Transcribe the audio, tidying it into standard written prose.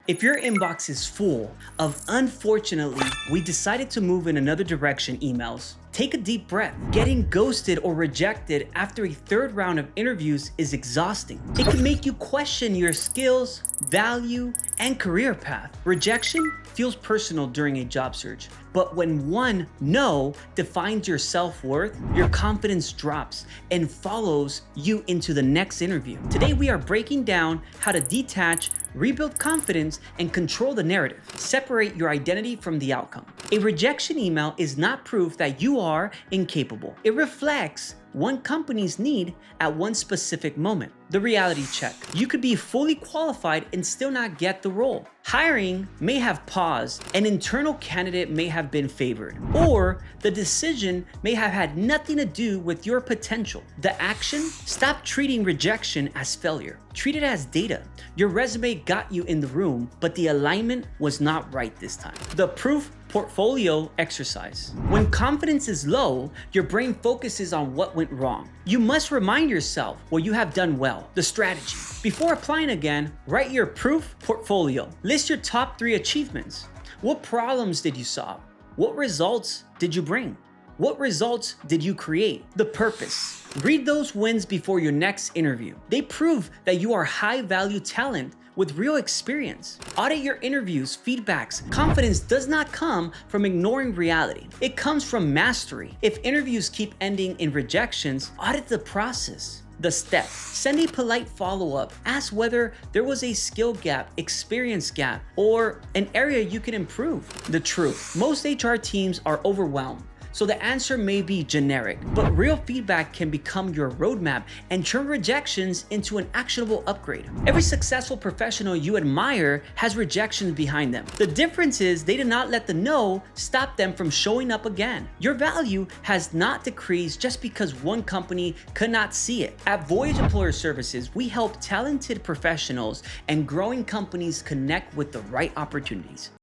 If your inbox is full of "unfortunately, we decided to move in another direction" emails, take a deep breath. Getting ghosted or rejected after a third round of interviews is exhausting. It can make you question your skills, value, and career path. Rejection feels personal during a job search, but when one no defines your self-worth, your confidence drops and follows you into the next interview. Today, we are breaking down how to detach, rebuild confidence, and control the narrative. Separate your identity from the outcome. A rejection email is not proof that you are incapable. It reflects one company's need at one specific moment. The reality check. You could be fully qualified and still not get the role. Hiring may have paused, an internal candidate may have been favored, or the decision may have had nothing to do with your potential. The action? Stop treating rejection as failure. Treat it as data. Your resume got you in the room, but the alignment was not right this time. The proof portfolio exercise. When confidence is low, your brain focuses on what went wrong. You must remind yourself what you have done well, the strategy. Before applying again, write your proof portfolio. List your top 3 achievements. What problems did you solve? What results did you bring? What results did you create? The purpose. Read those wins before your next interview. They prove that you are high-value talent with real experience. Audit your interviews, feedbacks. Confidence does not come from ignoring reality. It comes from mastery. If interviews keep ending in rejections, audit the process. The steps. Send a polite follow-up. Ask whether there was a skill gap, experience gap, or an area you can improve. The truth. Most HR teams are overwhelmed, so the answer may be generic, but real feedback can become your roadmap and turn rejections into an actionable upgrade. Every successful professional you admire has rejections behind them. The difference is they did not let the no stop them from showing up again. Your value has not decreased just because one company could not see it. At Voyage Employer Services, we help talented professionals and growing companies connect with the right opportunities.